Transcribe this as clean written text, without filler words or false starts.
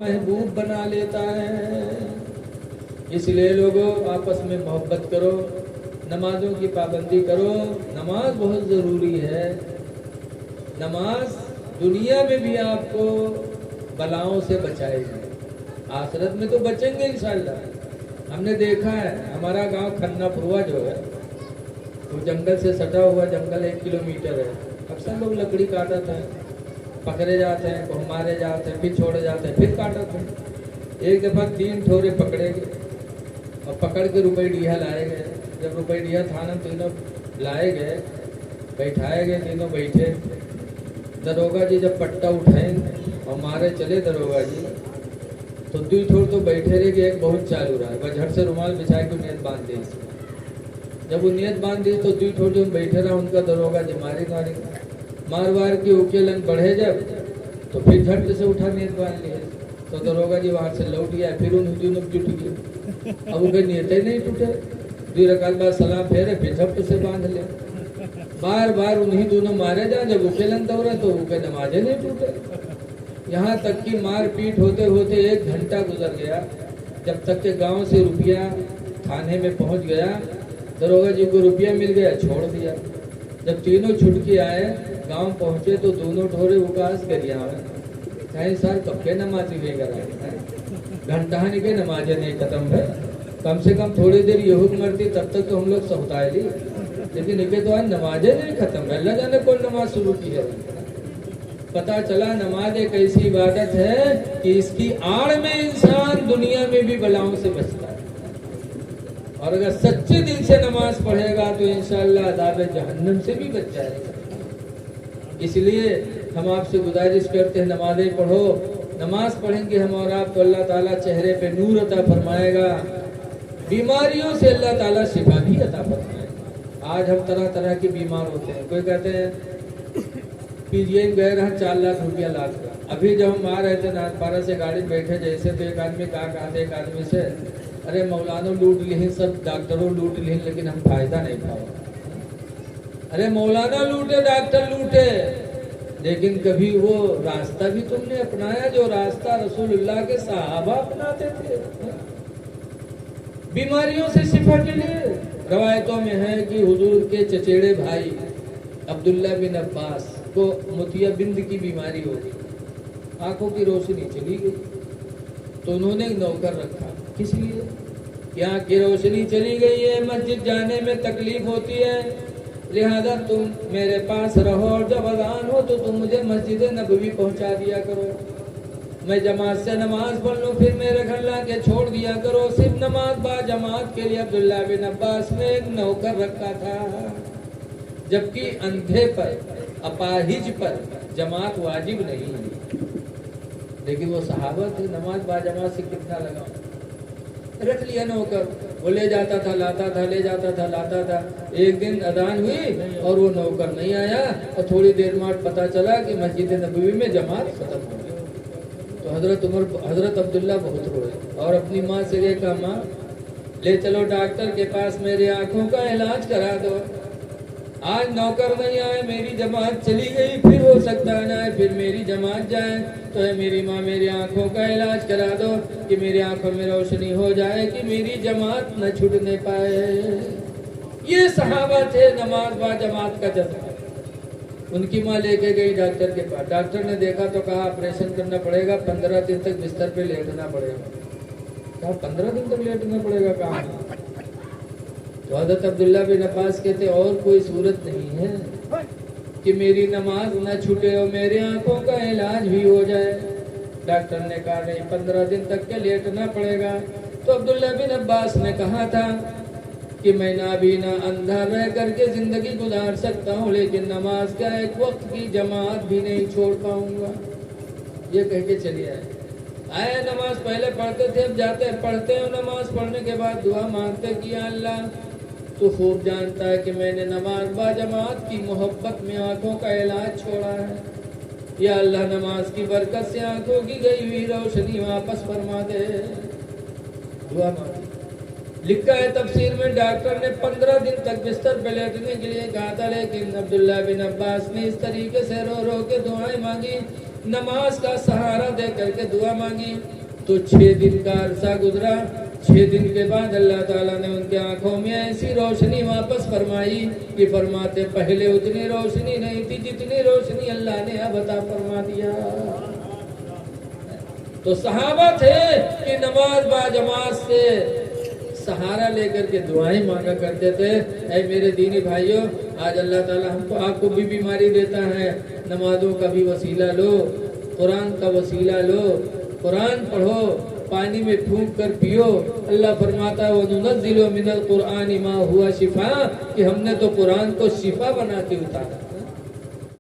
महबूब बना लेता है। इसलिए लोगों आपस में मोहब्बत करो, नमाजों की पाबंदी करो। नमाज बहुत ज़रूरी है। नमाज दुनिया में भी आपको बलाओं से बचाएगी, आखिरत में तो बचेंगे इंशाअल्लाह। हमने देखा है, हमारा गांव खन्नापुरवा जो है वो जंगल से सटा हुआ जंगल 1 किलोमीटर है। अक्सर लोग लकड़ी काटते हैं, पकड़े जाते हैं, को मारे जाते हैं, फिर छोड़े जाते हैं, फिर काटते हैं। एक दफ़ा 3 ठोरे पकड़े गए और पकड़ के रुपये लाए गए। जब रुपये थाना तीनों लाए गए, बैठाए गए, तीनों बैठे। दरोगा जी जब पट्टा उठाए और मारे चले दरोगा जी, तो 2 ठोर तो बैठे रहे कि एक बहुत चालू रहा है, वह झट से रुमाल बिछा के नियत बांध दी। जब वो नियत बांध दी तो 2 ठोर जो बैठे रहा उनका दरोगा जी मारे मार के उकेलन बढ़े जब, तो फिर झट से उठा नियत बांध लिया। तो दरोगा जी वहां से लौट गया, फिर उन दोनों जुट गए। अब उनके नियत ही नहीं टूटे। 2 रकात बाद सलाम फेरे, फिर झट से बांध ले। बार बार उन्हीं दोनों मारे जा। जब उकेलन दौड़ा तो उनके नमाजे नहीं टूटे। यहाँ तक कि मार पीट होते होते 1 घंटा गुजर गया। जब तक के गांव से रुपया थाने में पहुंच गया, दरोगा जी को रुपया मिल गया, छोड़ दिया। जब तीनों छुट के आए, गांव पहुंचे तो दोनों ढोरे उकास करिया कहीं सर कब के नमाजी नहीं करा, घंटा के नमाजें नहीं खत्म है। कम से कम थोड़ी देर यहूद मरती तब तक तो हम लोग सहुताए ली, लेकिन इनके तो आज नमाजें नहीं खत्म है। अल्लाह जाने कौन नमाज शुरू की है। पता चला नमाज एक ऐसी इबादत है कि इसकी आड़ में इंसान दुनिया में भी बलाओं से बचता है। और अगर सच्चे दिल से नमाज पढ़ेगा तो इंशाअल्लाह अज़ाब जहन्नम से भी बच जाएगा। इसलिए हम आपसे गुजारिश करते हैं, नमाज़ें पढ़ो। नमाज पढ़ेंगे हम और आप तो अल्लाह ताला चेहरे पे नूर अता फरमाएगा, बीमारियों से अल्लाह ताला शिफा भी अता फरमाएगा। आज हम तरह तरह के बीमार होते हैं। कोई कहते हैं पीजीआई गए रहा 4 लाख रुपया लाख का। अभी जब हम आ रहे थे नाथपारा से गाड़ी में बैठे, जैसे तो एक आदमी कहा एक आदमी से, अरे मौलाना लूट ली, सब डॉक्टरों लूट ली, लेकिन हम फायदा नहीं पाए। अरे मौलाना लूटे, डॉक्टर लूटे, लेकिन कभी वो रास्ता भी तुमने अपनाया जो रास्ता रसूलुल्लाह के सहाबा अपनाते थे, बीमारियों से शिफा के लिए। रवायतों में है कि हुजूर के चचेरे भाई अब्दुल्ला बिन अब्बास को मोतियाबिंद की बीमारी हो गई, आंखों की रोशनी चली गई। तो उन्होंने नौकर रखा, किस लिए? यहाँ की रोशनी चली गई है, मस्जिद जाने में तकलीफ होती है, लिहाजा तुम मेरे पास रहो और जब अज़ान हो तो तुम मुझे मस्जिद नबवी पहुंचा दिया करो। मैं जमात से नमाज पढ़ लूँ, फिर मेरे घर ला के छोड़ दिया करो। सिर्फ नमाज बा जमात के लिए अब्दुल्ला बिन अब्बास ने एक नौकर रखा था। जबकि अंधे पर, अपाहिज पर जमात वाजिब नहीं है, लेकिन वो सहाबा थे, नमाज बा जमात से कितना लगा। रख लिया नौकर, वो ले जाता था लाता था, ले जाता था लाता था। एक दिन अजान हुई और वो नौकर नहीं आया, और थोड़ी देर बाद पता चला कि मस्जिद नबवी में जमात खत्म हो गई। तो हजरत अब्दुल्ला बहुत रोए और अपनी माँ से ये कहा, माँ ले चलो डॉक्टर के पास, मेरी आंखों का इलाज करा दो। आज नौकर नहीं आए, मेरी जमात चली गई, फिर हो सकता है ना फिर मेरी जमात जाए, तो है मेरी माँ मेरी आंखों का इलाज करा दो कि मेरी आंखों में रोशनी हो जाए, कि मेरी जमात न छूटने पाए। ये सहाबा थे नमाज बा जमात का जज्बा। उनकी माँ लेके गई डॉक्टर के पास। डॉक्टर ने देखा तो कहा ऑपरेशन करना पड़ेगा, 15 दिन तक बिस्तर पे लेटना पड़ेगा। कहा 15 दिन तक लेटना पड़ेगा? कहा। तो हज़रत अब्दुल्ला बिन अब्बास कहते और कोई सूरत नहीं है कि मेरी नमाज न छूटे और मेरी आंखों का इलाज भी हो जाए। डॉक्टर ने कहा नहीं, 15 दिन तक के लेटना पड़ेगा। तो अब्दुल्ला बिन अब्बास ने कहा था कि मैं नाबीना अंधा रह करके जिंदगी गुजार सकता हूँ, लेकिन नमाज का एक वक्त की जमात भी नहीं छोड़ पाऊंगा। ये कह के चलिए आए। नमाज पहले पढ़ते थे, अब जाते पढ़ते हो। नमाज पढ़ने के बाद दुआ मांगते कि अल्लाह तो खूब जानता है कि मैंने नमाज बा जमात की मोहब्बत में आंखों का इलाज छोड़ा है। या अल्लाह नमाज की बरकत से आंखों की गई हुई रोशनी वापस फरमा दे। दुआ मांगी। लिखा है तफसीर में, डॉक्टर ने 15 दिन तक बिस्तर पे लेटने के लिए कहा था, लेकिन अब्दुल्ला बिन अब्बास ने इस तरीके से रो रो के दुआएं मांगी नमाज का सहारा दे करके दुआ मांगी। तो 6 दिन का अरसा गुजरा। 6 दिन के बाद अल्लाह ताला ने उनके आंखों में ऐसी रोशनी वापस फरमाई कि फरमाते पहले उतनी रोशनी नहीं थी जितनी रोशनी अल्लाह ने अब अता फरमा दिया। तो सहाबा थे कि नमाज बाजमात से सहारा लेकर के दुआएं मांगा करते थे। ऐ मेरे दीनी भाइयों, आज अल्लाह ताला हमको आपको भी बीमारी देता है, नमाजों का भी वसीला लो, कुरान का वसीला लो, कुरान पढ़ो, पानी में फूंक कर पियो। अल्लाह फरमाता है वनुनज़्ज़िलु मिनल कुरआनि मा हुआ शिफा, कि हमने तो कुरान को शिफा बना के उतारा।